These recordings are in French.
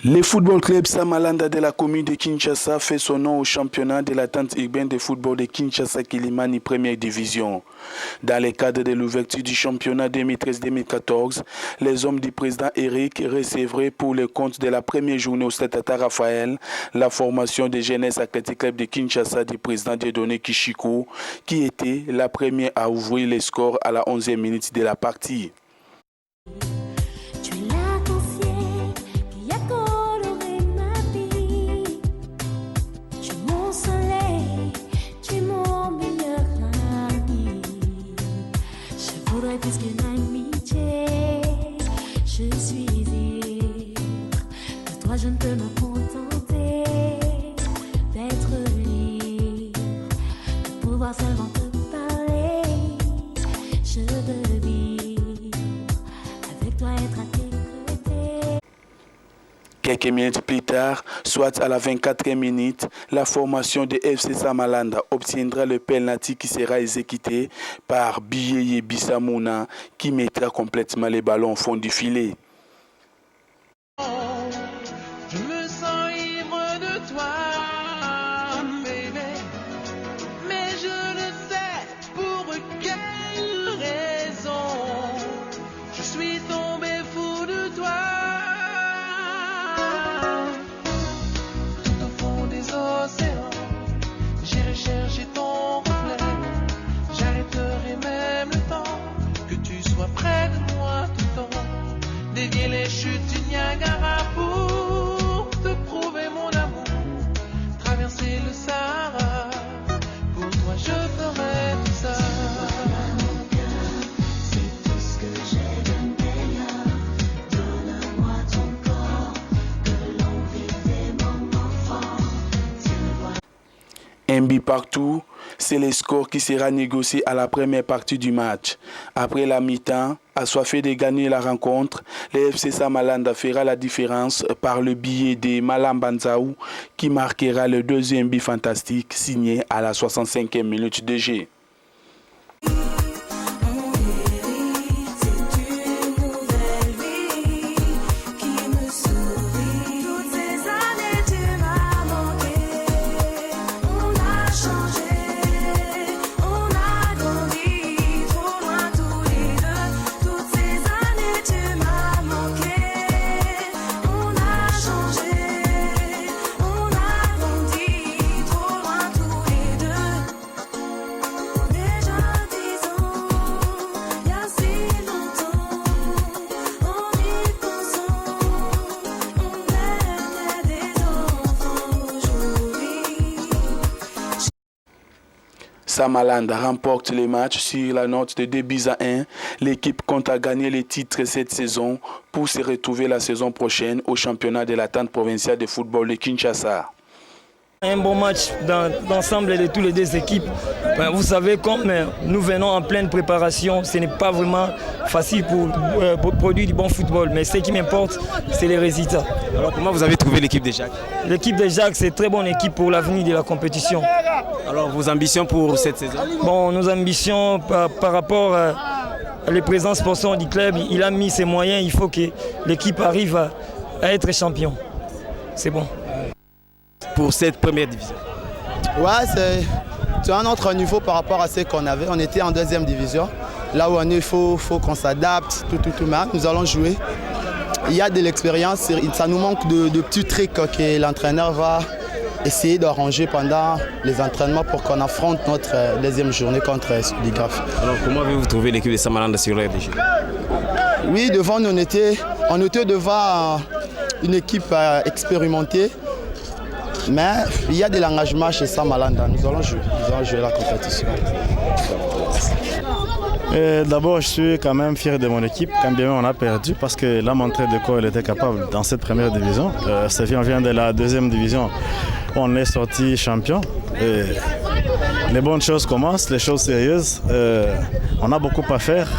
Le football club Samalanda de la commune de Kinshasa fait son nom au championnat de la tente urbaine de football de Kinshasa-Kilimani première division. Dans le cadre de l'ouverture du championnat 2013-2014, les hommes du président Eric recevraient pour le compte de la première journée au stade Tata Raphaël la formation de jeunesse athlétique club de Kinshasa du président Dieudonné Kishiko, qui était la première à ouvrir les scores à la 11e minute de la partie. Plus qu'une amitié, je suis libre. De toi, je ne peux me contenter d'être libre, de pouvoir seulement te parler. Je veux vivre avec toi, être à tes côtés. Quelques minutes plus tard, soit à la 24e minute, la formation de FC Samalanda obtiendra le penalty qui sera exécuté par Biyeye Bissamouna qui mettra complètement les ballons au fond du filet. Je me sens ivre de toi, bébé, mais je ne sais pour quelle raison je suis tombé fou de toi. J'irai chercher ton reflet, j'arrêterai même le temps, que tu sois près de moi tout le temps, dévier les chutes du Niagara pour te prouver mon amour, traverser le Sahara, pour toi je ferai tout ça. C'est tout ce que j'ai de meilleur, donne-moi ton corps, que l'on vive des moments forts, tu vois. Un but partout, c'est le score qui sera négocié à la première partie du match. Après la mi-temps, assoiffé de gagner la rencontre, le FC Samalanda fera la différence par le billet de Malambanzaou qui marquera le deuxième but fantastique signé à la 65e minute de jeu. Samalanda remporte le match sur la note de 2-1. L'équipe compte à gagner le titre cette saison pour se retrouver la saison prochaine au championnat de la tente provinciale de football de Kinshasa. Un bon match dans l'ensemble de toutes les deux équipes. Vous savez, comme nous venons en pleine préparation, ce n'est pas vraiment facile pour produire du bon football. Mais ce qui m'importe, c'est les résultats. Alors comment vous avez trouvé l'équipe des Jacques? L'équipe des Jacques, c'est une très bonne équipe pour l'avenir de la compétition. Alors vos ambitions pour cette saison? Bon, nos ambitions par rapport à les présents sponsors du club, il a mis ses moyens, il faut que l'équipe arrive à être champion. C'est bon. Pour cette première division? Ouais, c'est un autre niveau par rapport à ce qu'on avait. On était en deuxième division. Là où on est, il faut qu'on s'adapte, tout. Mais nous allons jouer. Il y a de l'expérience, ça nous manque de petits trucs que l'entraîneur va essayer d'arranger pendant les entraînements pour qu'on affronte notre deuxième journée contre Sudigraph. Alors comment avez-vous trouvé l'équipe de Samalanda sur l'air des jeux? Oui, devant nous, on était devant une équipe expérimentée. Mais il y a de l'engagement chez Samalanda. Nous allons jouer la compétition. D'abord, je suis quand même fier de mon équipe, quand bien même on a perdu, parce que l'a montré de quoi elle était capable dans cette première division. On vient de la deuxième division, on est sorti champion. Et les bonnes choses commencent, les choses sérieuses. On a beaucoup à faire.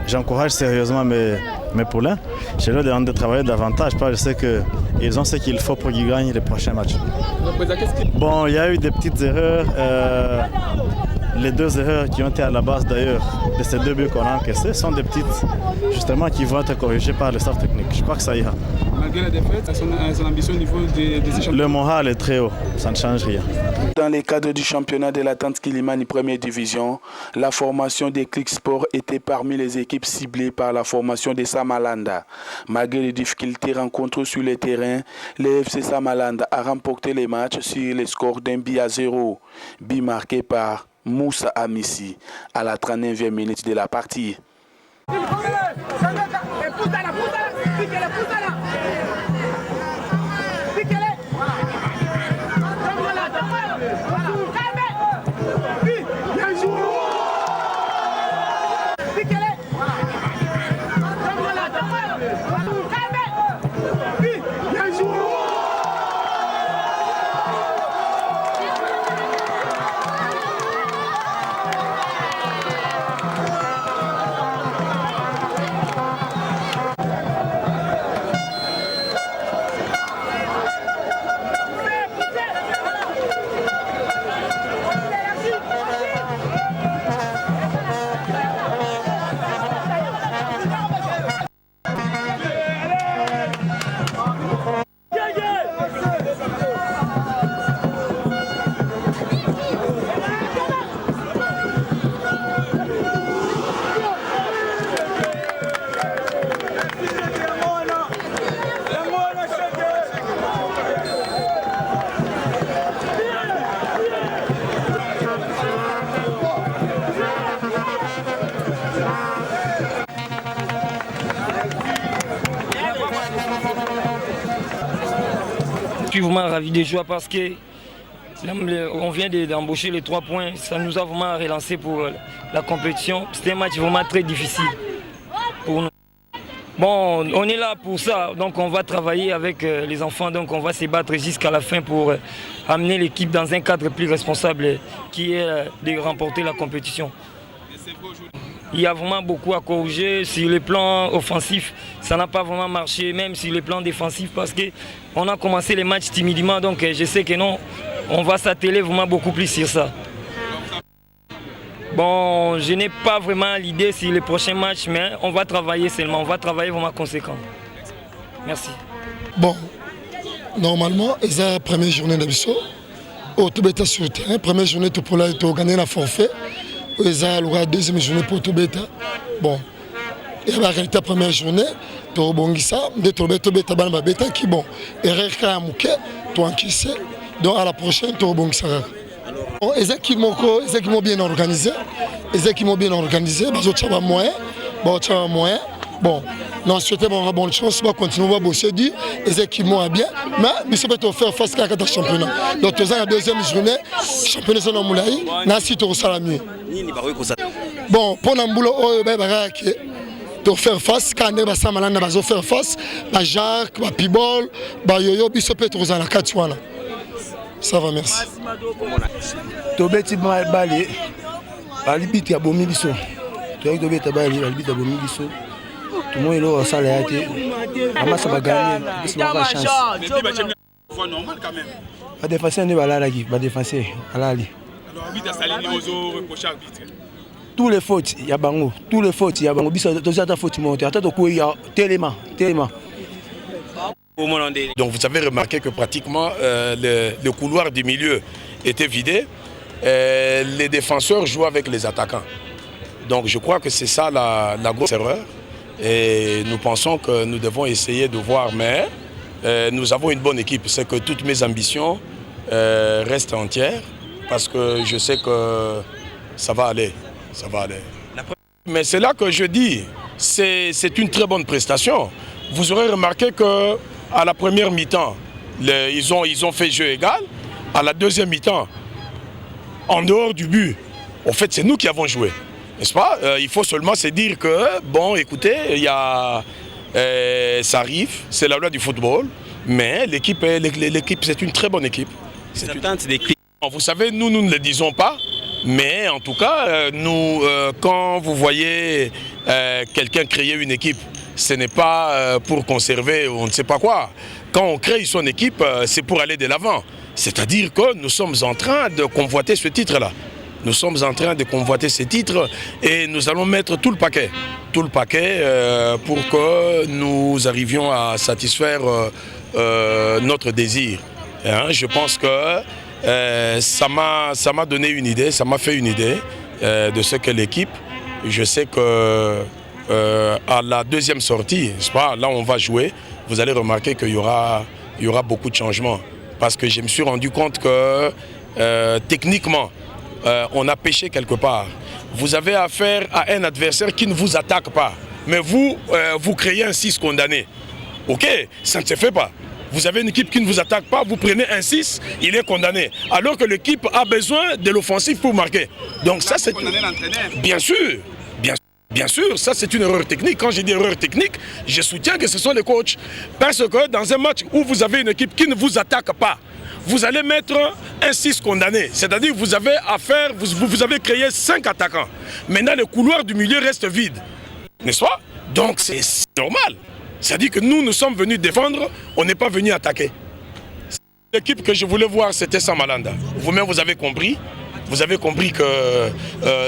J'encourage sérieusement mes poulains. Je leur demande de travailler davantage parce que je sais qu'ils ont ce qu'il faut pour qu'ils gagnent les prochains matchs. Bon, il y a eu des petites erreurs. les deux erreurs qui ont été à la base d'ailleurs de ces 2 buts qu'on a encaissés sont des petites, justement, qui vont être corrigées par le staff technique. Je crois que ça ira. Malgré la défaite, son ambition au niveau des championnats. Le moral est très haut, ça ne change rien. Dans le cadre du championnat de la Tante Kilimani première division, la formation des Click Sport était parmi les équipes ciblées par la formation de Samalanda. Malgré les difficultés rencontrées sur le terrain, le FC Samalanda a remporté les matchs sur le score d'un but à 0, but marqué par Moussa Amissi à la 39e minute de la partie. Je suis vraiment ravi de jouer parce que on vient d'embaucher les 3 points. Ça nous a vraiment relancé pour la compétition. C'était un match vraiment très difficile pour nous. Bon, on est là pour ça, donc on va travailler avec les enfants, donc on va se battre jusqu'à la fin pour amener l'équipe dans un cadre plus responsable qui est de remporter la compétition. Il y a vraiment beaucoup à corriger sur le plan offensif. Ça n'a pas vraiment marché, même sur le plan défensif, parce qu'on a commencé les matchs timidement. Donc je sais que non, on va s'atteler vraiment beaucoup plus sur ça. Bon, je n'ai pas vraiment l'idée sur les prochains matchs, mais on va travailler seulement. On va travailler vraiment conséquent. Merci. Bon, normalement, c'est la première journée d'Abisso. Au Tobeta sur le terrain, première journée, tu peux gagner la forfait. Eza la deuxième journée pour Tobeta. Bon, et la réalité première journée, tu as rebongisa, de Tobeta ban beta qui bon, et récra mouké, tu encaissé. Donc à la prochaine, tu rebongisa. Les équipes m'ont bien organisé, ils ont moyen, bon, non, souhaitez bonne chance, on va continuer à bosser, les équipes m'ont bien, mais ils sont faire face à la championnat. Donc, la deuxième journée, championnat de Moulaï, Nassi Torsalamie. Bon, pour Nambulo, de faire face, quand on va faire face, Jacques, Pibol, Yoyo, Bissopé, Torsalamie, Katouana. Ça va, merci. Tobeti Bali, Balibiti a bomi biso. Tobeti Bali, Balibiti a bomi biso. Tout le monde est là au salaire. Amasa va gagner, il va avoir chance. La défense n'est pas là, la défense est là. Alors, arbitre a salé aux reproches arbitre. Tous les fautes, il y a Bango. Tous les fautes, il y a Bango. Biso, tous les fautes, il y a Bango. Il y a Téléma. Donc vous avez remarqué que pratiquement le couloir du milieu était vidé. Les défenseurs jouent avec les attaquants. Donc je crois que c'est ça la grosse erreur. Et nous pensons que nous devons essayer de voir, mais nous avons une bonne équipe. C'est que toutes mes ambitions restent entières parce que je sais que ça va aller. Ça va aller. Mais c'est là que je dis, c'est une très bonne prestation. Vous aurez remarqué que à la première mi-temps, ils ont fait jeu égal. À la deuxième mi-temps, en dehors du but, en fait, c'est nous qui avons joué. N'est-ce pas? Il faut seulement se dire que, bon, écoutez, ça arrive, c'est la loi du football, mais l'équipe, c'est une très bonne équipe. Vous savez, nous ne le disons pas, mais en tout cas, nous, quand vous voyez quelqu'un créer une équipe, ce n'est pas pour conserver on ne sait pas quoi. Quand on crée son équipe, c'est pour aller de l'avant. C'est-à-dire que nous sommes en train de convoiter ce titre-là. Nous sommes en train de convoiter ces titres et nous allons mettre tout le paquet pour que nous arrivions à satisfaire notre désir. Hein, je pense que ça m'a donné une idée, ça m'a fait une idée de ce qu'est l'équipe. Je sais que à la deuxième sortie, n'est-ce pas, là on va jouer, vous allez remarquer qu'il y aura beaucoup de changements. Parce que je me suis rendu compte que techniquement, on a péché quelque part. Vous avez affaire à un adversaire qui ne vous attaque pas, mais vous créez un 6 condamné. Ok, ça ne se fait pas. Vous avez une équipe qui ne vous attaque pas, vous prenez un 6, il est condamné. Alors que l'équipe a besoin de l'offensif pour marquer. Donc ça c'est... Bien sûr, bien sûr, ça c'est une erreur technique. Quand je dis erreur technique, je soutiens que ce sont les coachs. Parce que dans un match où vous avez une équipe qui ne vous attaque pas, vous allez mettre un 6 condamné. C'est-à-dire que vous avez affaire, vous avez créé 5 attaquants. Maintenant le couloir du milieu reste vide. N'est-ce pas? Donc c'est normal. C'est-à-dire que nous sommes venus défendre, on n'est pas venu attaquer. L'équipe que je voulais voir, c'était Samalanda. Vous-même, vous avez compris que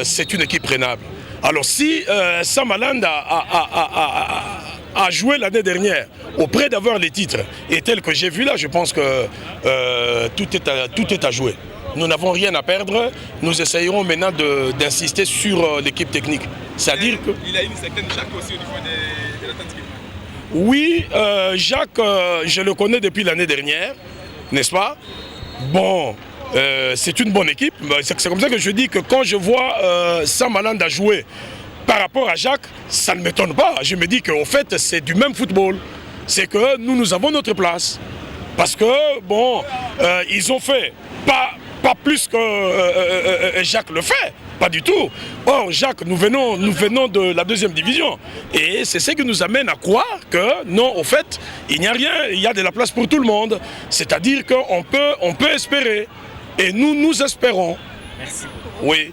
c'est une équipe prenable. Alors si Samalanda a joué l'année dernière auprès d'avoir les titres, et tel que j'ai vu là, je pense que tout est à jouer. Nous n'avons rien à perdre, nous essayerons maintenant d'insister sur l'équipe technique. C'est-à-dire que... Il a une certaine Jacques aussi au niveau de la tente. Oui, Jacques, je le connais depuis l'année dernière, n'est-ce pas? Bon, c'est une bonne équipe. C'est comme ça que je dis que quand je vois Samalanda jouer par rapport à Jacques, ça ne m'étonne pas. Je me dis qu'au fait, c'est du même football. C'est que nous avons notre place. Parce que, bon, ils ont fait pas plus que Jacques le fait. Pas du tout. Or, Jacques, nous venons de la deuxième division. Et c'est ce qui nous amène à croire que, non, au fait, il n'y a rien, il y a de la place pour tout le monde. C'est-à-dire qu'on peut espérer. Et nous espérons. Merci. Oui.